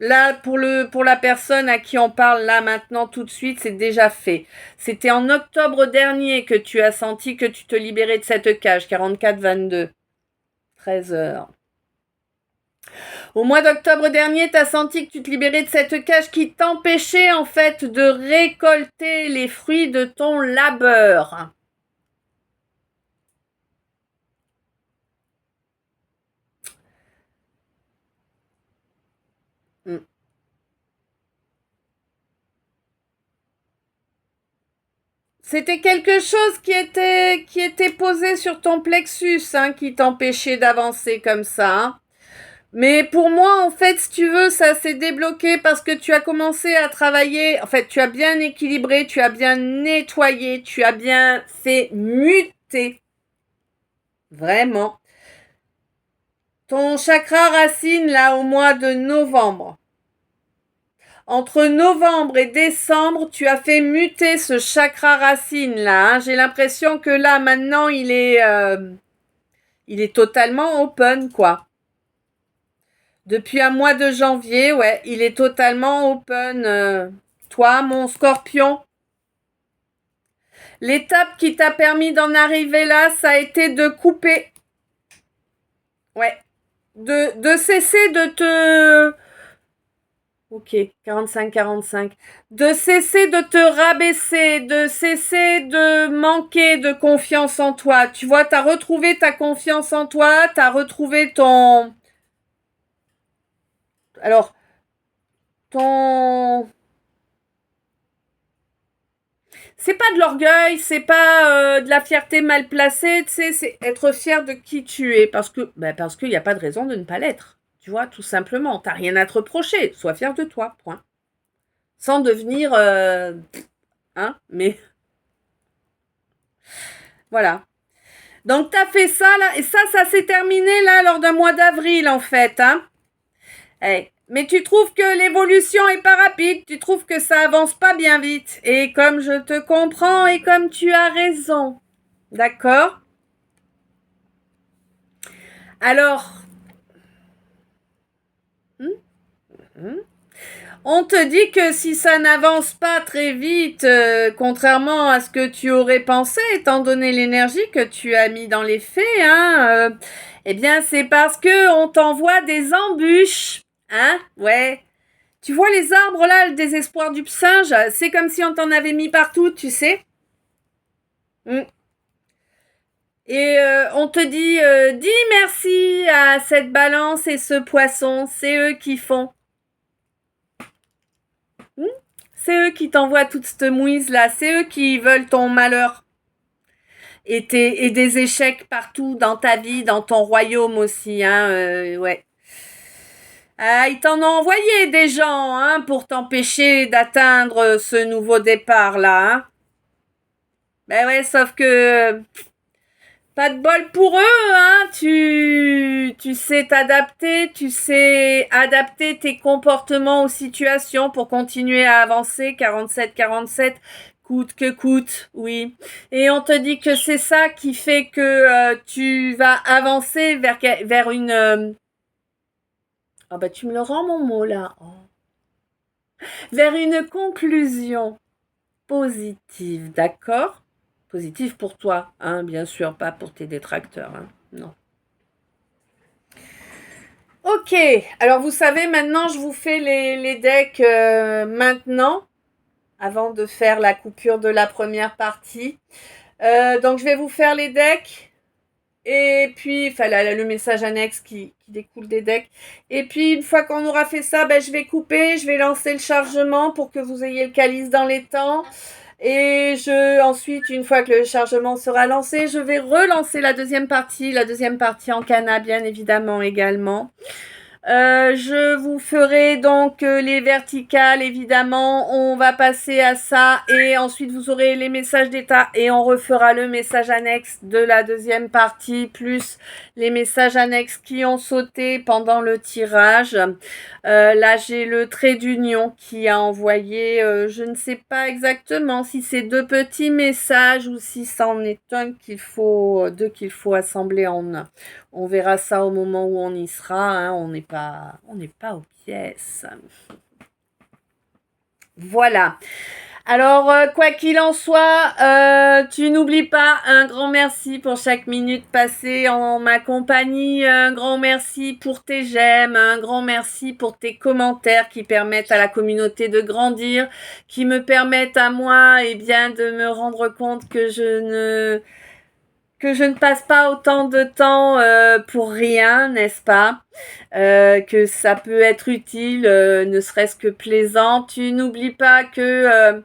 [SPEAKER 1] Là, pour la personne à qui on parle là maintenant tout de suite, c'est déjà fait. C'était en octobre dernier que tu as senti que tu te libérais de cette cage, 44-22, 13 heures. Au mois d'octobre dernier, tu as senti que tu te libérais de cette cage qui t'empêchait en fait de récolter les fruits de ton labeur. Mm. C'était quelque chose qui était posé sur ton plexus, hein, qui t'empêchait d'avancer comme ça, hein. Mais pour moi, en fait, si tu veux, ça s'est débloqué parce que tu as commencé à travailler. En fait, tu as bien équilibré, tu as bien nettoyé, tu as bien fait muter. Vraiment. Ton chakra racine, là, au mois de novembre. Entre novembre et décembre, tu as fait muter ce chakra racine, là, hein. J'ai l'impression que là, maintenant, il est totalement open, quoi. Depuis un mois de janvier, ouais, il est totalement open. Toi, mon scorpion. L'étape qui t'a permis d'en arriver là, ça a été de couper. Ouais. De cesser de te... Ok, 45-45. De cesser de te rabaisser, de cesser de manquer de confiance en toi. Tu vois, t'as retrouvé ta confiance en toi, t'as retrouvé ton... Alors, ton... C'est pas de l'orgueil, c'est pas de la fierté mal placée, tu sais, c'est être fier de qui tu es, parce qu'il n'y a pas de raison de ne pas l'être, tu vois, tout simplement. T'as rien à te reprocher, sois fier de toi, point. Sans devenir, hein, mais voilà. Donc t'as fait ça là, et ça s'est terminé là lors d'un mois d'avril en fait, hein. Hey. Mais tu trouves que l'évolution est pas rapide, tu trouves que ça avance pas bien vite, et comme je te comprends et comme tu as raison, d'accord? Alors, on te dit que si ça n'avance pas très vite, contrairement à ce que tu aurais pensé, étant donné l'énergie que tu as mis dans les faits, hein, eh bien c'est parce que on t'envoie des embûches, hein, ouais. Tu vois les arbres là, le désespoir du singe, c'est comme si on t'en avait mis partout, tu sais. Mm. Et on te dit, dis merci à cette balance et ce poisson, c'est eux qui font. Mm. C'est eux qui t'envoient toute cette mouise là, c'est eux qui veulent ton malheur. Et des échecs partout dans ta vie, dans ton royaume aussi, hein, ouais. Ah, ils t'en ont envoyé des gens, hein, pour t'empêcher d'atteindre ce nouveau départ là, hein. Ben ouais, sauf que pas de bol pour eux, hein. Tu sais t'adapter, tu sais adapter tes comportements aux situations pour continuer à avancer. 47-47, coûte que coûte, oui. Et on te dit que c'est ça qui fait que tu vas avancer vers une... Ah bah tu me le rends mon mot là. Oh. Vers une conclusion positive, d'accord? Positive pour toi, hein, bien sûr, pas pour tes détracteurs, hein. Non. Ok, alors vous savez, maintenant je vous fais les decks maintenant, avant de faire la coupure de la première partie. Donc je vais vous faire les decks, et puis, enfin le message annexe qui découle des decks. Et puis une fois qu'on aura fait ça, ben, je vais couper, je vais lancer le chargement pour que vous ayez le calice dans les temps. Et ensuite, une fois que le chargement sera lancé, je vais relancer la deuxième partie en cana, bien évidemment également. Je vous ferai donc les verticales, évidemment. On va passer à ça et ensuite vous aurez les messages d'état et on refera le message annexe de la deuxième partie plus les messages annexes qui ont sauté pendant le tirage. Là, j'ai le trait d'union qui a envoyé, je ne sais pas exactement si c'est deux petits messages ou si c'en est deux qu'il faut assembler en un. On verra ça au moment où on y sera, hein. On n'est pas aux pièces. Voilà. Alors, quoi qu'il en soit, tu n'oublies pas un grand merci pour chaque minute passée en ma compagnie, un grand merci pour tes j'aime, un grand merci pour tes commentaires qui permettent à la communauté de grandir, qui me permettent à moi, eh bien, de me rendre compte que que je ne passe pas autant de temps pour rien, n'est-ce pas? Que ça peut être utile, ne serait-ce que plaisant. Tu n'oublies pas que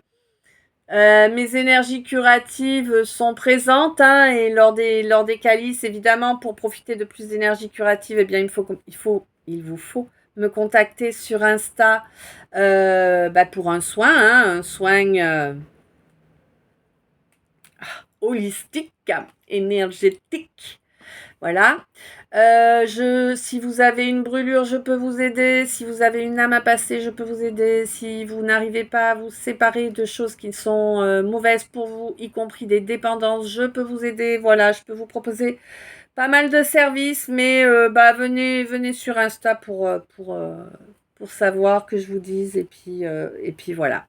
[SPEAKER 1] mes énergies curatives sont présentes, hein, et lors des calices, évidemment, pour profiter de plus d'énergie curative, eh bien, il vous faut me contacter sur Insta pour un soin, hein, un soin holistique, énergétique. Voilà. Si vous avez une brûlure, je peux vous aider. Si vous avez une âme à passer, je peux vous aider. Si vous n'arrivez pas à vous séparer de choses qui sont mauvaises pour vous, y compris des dépendances, je peux vous aider. Voilà, je peux vous proposer pas mal de services, mais venez sur Insta pour savoir que je vous dise. Et puis voilà.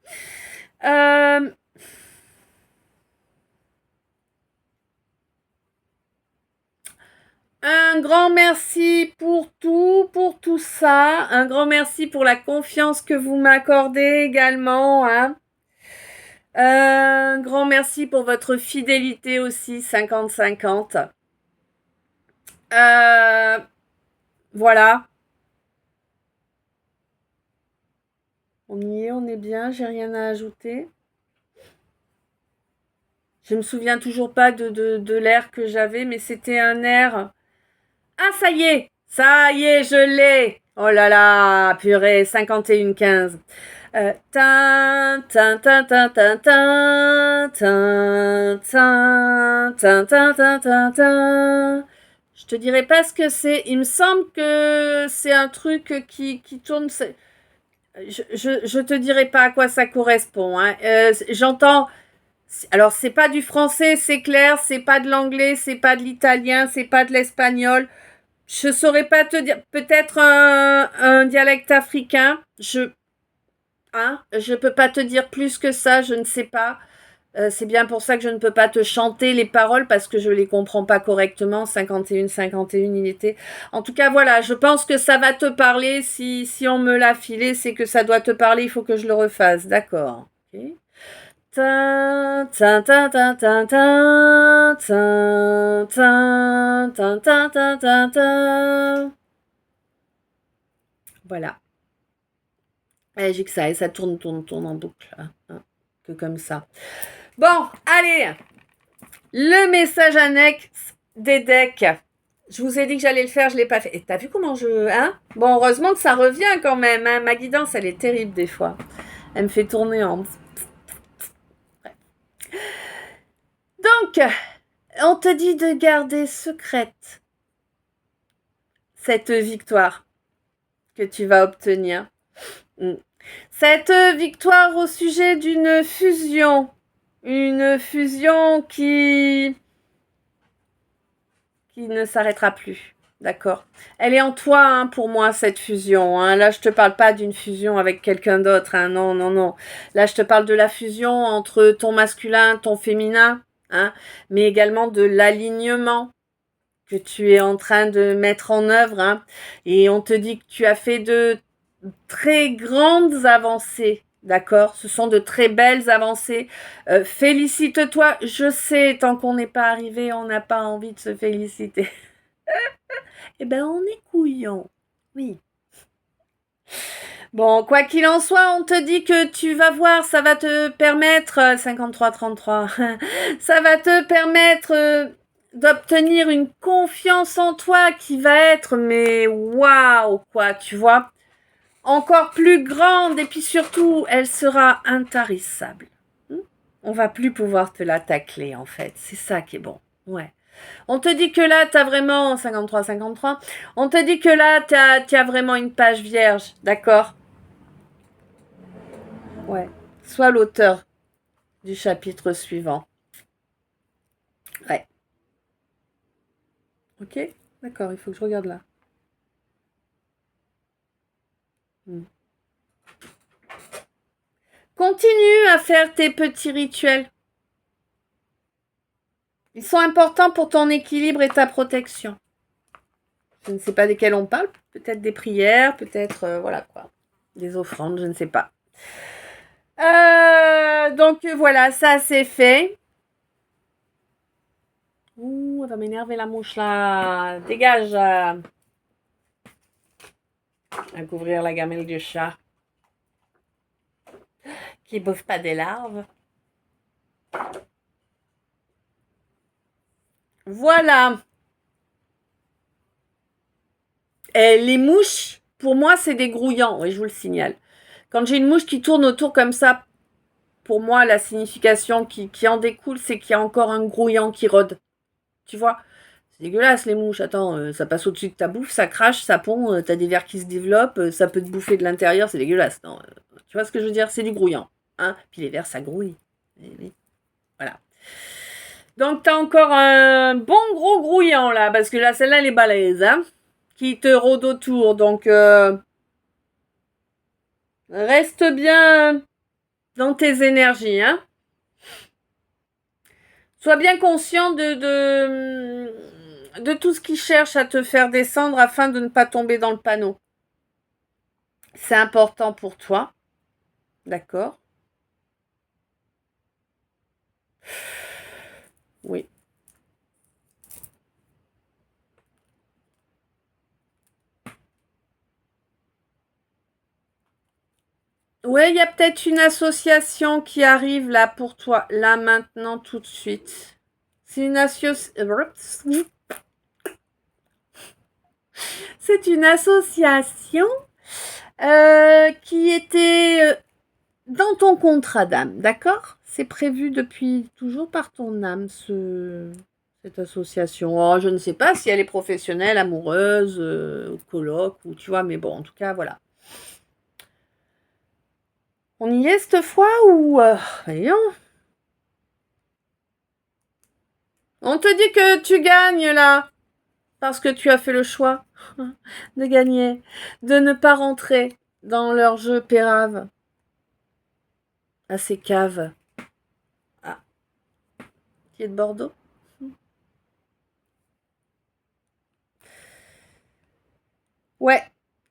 [SPEAKER 1] Un grand merci pour tout ça. Un grand merci pour la confiance que vous m'accordez également, hein. Un grand merci pour votre fidélité aussi, 50-50. Voilà. On y est, on est bien, j'ai rien à ajouter. Je me souviens toujours pas de l'air que j'avais, mais c'était un air. Ah, ça y est, je l'ai. Oh là là, purée, 51-15. Tin, tin, tin, tin, tin, tin, tin, tin, tin, tin, tin, tin, tin. Je te dirai pas ce que c'est. Il me semble que c'est un truc qui tourne. Je te dirai pas à quoi ça correspond, hein. J'entends. Alors, c'est pas du français, c'est clair. C'est pas de l'anglais, c'est pas de l'italien, c'est pas de l'espagnol. Je saurais pas te dire. Peut-être un dialecte africain. Je peux pas te dire plus que ça, je ne sais pas. C'est bien pour ça que je ne peux pas te chanter les paroles parce que je les comprends pas correctement. 51-51, il était. En tout cas, voilà, je pense que ça va te parler. Si on me l'a filé, c'est que ça doit te parler. Il faut que je le refasse. D'accord. Okay. Tin, tin, tin, tin, tin, tin, tin, tin, tin, tin, tin, tin, tin. Voilà. J'ai que ça, et ça tourne en boucle, hein, que comme ça. Bon, allez, le message annexe des decks. Je vous ai dit que j'allais le faire, je l'ai pas fait. Et t'as vu comment hein? Bon, heureusement que ça revient quand même, hein. Ma guidance, elle est terrible des fois. Elle me fait tourner en... Donc, on te dit de garder secrète cette victoire que tu vas obtenir. Cette victoire au sujet d'une fusion. Une fusion qui ne s'arrêtera plus. D'accord. Elle est en toi, hein, pour moi, cette fusion. Hein. Là, je te parle pas d'une fusion avec quelqu'un d'autre. Hein. Non, non, non. Là, je te parle de la fusion entre ton masculin, ton féminin, hein, mais également de l'alignement que tu es en train de mettre en œuvre. Hein. Et on te dit que tu as fait de très grandes avancées. D'accord? Ce sont de très belles avancées. Félicite-toi. Je sais, tant qu'on n'est pas arrivé, on n'a pas envie de se féliciter. Eh ben, on est couillon. Oui. Bon, quoi qu'il en soit, on te dit que tu vas voir, ça va te permettre, 53-33, ça va te permettre d'obtenir une confiance en toi qui va être, mais waouh, quoi, tu vois, encore plus grande, et puis surtout, elle sera intarissable. On va plus pouvoir te la tacler, en fait. C'est ça qui est bon. Ouais. On te dit que là, tu as vraiment... 53-53. On te dit que là, tu as vraiment une page vierge. D'accord? Ouais. Sois l'auteur du chapitre suivant. Ouais. Ok? D'accord, il faut que je regarde là. Continue à faire tes petits rituels. Ils sont importants pour ton équilibre et ta protection. Je ne sais pas desquels on parle. Peut-être des prières, peut-être, voilà quoi. Des offrandes, je ne sais pas. Donc voilà, ça c'est fait. Ouh, elle va m'énerver la mouche là. Dégage. À couvrir la gamelle du chat. Qui bouffe pas des larves. Voilà. Et les mouches, pour moi, c'est des grouillants. Oui, je vous le signale. Quand j'ai une mouche qui tourne autour comme ça, pour moi, la signification qui en découle, c'est qu'il y a encore un grouillant qui rôde. Tu vois? C'est dégueulasse les mouches. Attends, ça passe au-dessus de ta bouffe, ça crache, ça pond, t'as des vers qui se développent, ça peut te bouffer de l'intérieur, c'est dégueulasse. Non, tu vois ce que je veux dire? C'est du grouillant. Hein? Puis les vers, ça grouille. Oui. Voilà. Donc t'as encore un bon gros grouillant là, parce que là, celle-là, elle est balèze, hein, qui te rôde autour. Donc reste bien dans tes énergies, hein. Sois bien conscient de tout ce qui cherche à te faire descendre afin de ne pas tomber dans le panneau. C'est important pour toi. D'accord? Oui. Ouais, il y a peut-être une association qui arrive là pour toi, là maintenant, tout de suite. C'est une C'est une association qui était dans ton contrat d'âme, d'accord? C'est prévu depuis toujours par ton âme, cette association. Oh, je ne sais pas si elle est professionnelle, amoureuse, coloc, ou tu vois, mais bon, en tout cas, voilà. On y est cette fois ou... voyons. On te dit que tu gagnes là, parce que tu as fait le choix de gagner, de ne pas rentrer dans leur jeu pérave. À ces caves. Ah, qui est de Bordeaux? Ouais,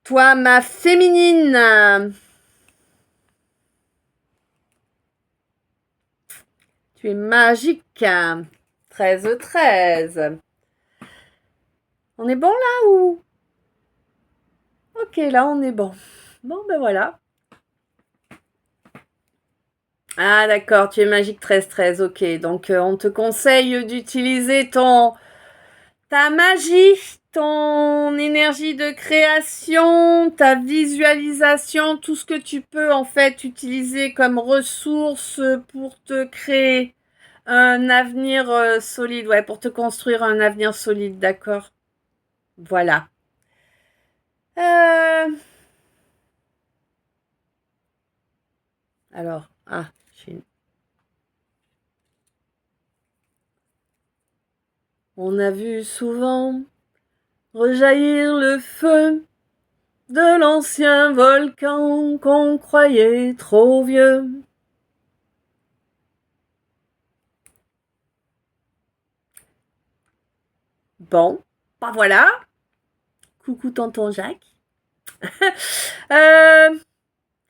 [SPEAKER 1] toi, ma féminine. Tu es magique. 13-13. On est bon là ou? Ok, là on est bon. Bon, ben voilà. Ah d'accord, tu es magique 13-13. Ok, donc on te conseille d'utiliser ta magie, ton énergie de création, ta visualisation, tout ce que tu peux en fait utiliser comme ressource pour te créer un avenir solide, ouais, pour te construire un avenir solide, d'accord? Voilà. Euh, Alors, on a vu souvent rejaillir le feu de l'ancien volcan qu'on croyait trop vieux. Bon, bah voilà. Coucou tonton Jacques.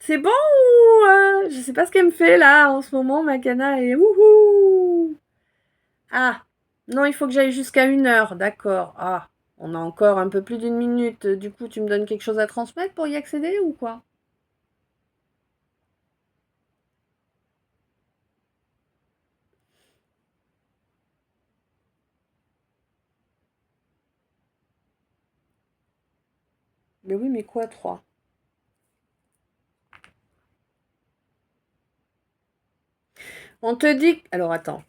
[SPEAKER 1] C'est bon ou je sais pas ce qu'elle me fait là en ce moment, ma cana est wouhou. Ah, non, il faut que j'aille jusqu'à 1 heure, d'accord. Ah, on a encore un peu plus d'une minute. Du coup, tu me donnes quelque chose à transmettre pour y accéder ou quoi? Mais oui, mais quoi, 3? On te dit... Alors, attends.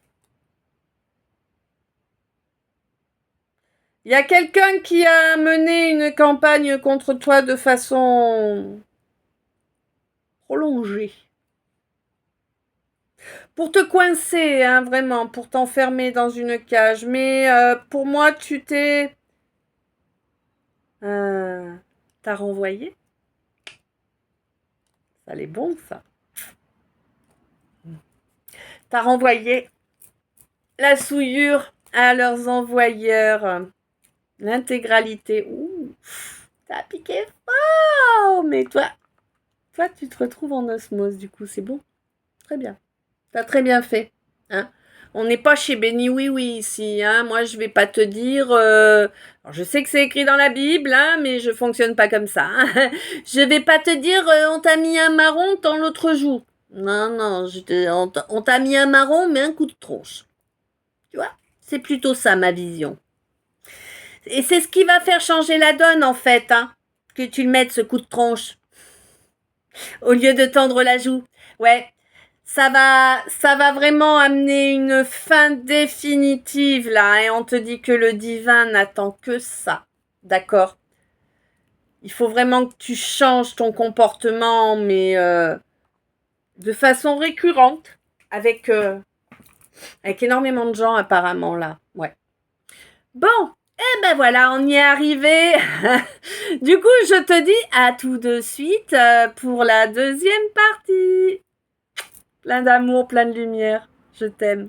[SPEAKER 1] Il y a quelqu'un qui a mené une campagne contre toi de façon prolongée. Pour te coincer, hein, vraiment, pour t'enfermer dans une cage. Mais pour moi, tu t'es... T'as renvoyé? Ça allait bon, ça. T'as renvoyé la souillure à leurs envoyeurs. L'intégralité. Ouh, ça a piqué fort. Mais toi, tu te retrouves en osmose, du coup, c'est bon. Très bien. T'as très bien fait. Hein. On n'est pas chez Béni Oui Oui ici, hein. Moi, je vais pas te dire... alors, je sais que c'est écrit dans la Bible, hein, mais je fonctionne pas comme ça. Hein. Je vais pas te dire on t'a mis un marron tant l'autre jour. Non, non, on t'a mis un marron, mais un coup de tronche. Tu vois? C'est plutôt ça ma vision. Et c'est ce qui va faire changer la donne en fait, hein, que tu le mettes ce coup de tronche au lieu de tendre la joue. Ouais, ça va vraiment amener une fin définitive là, et on te dit que le divin n'attend que ça, d'accord? Il faut vraiment que tu changes ton comportement, mais de façon récurrente, avec énormément de gens apparemment là, ouais. Bon, eh ben voilà, on y est arrivé. Du coup, je te dis à tout de suite pour la deuxième partie. Plein d'amour, plein de lumière. Je t'aime.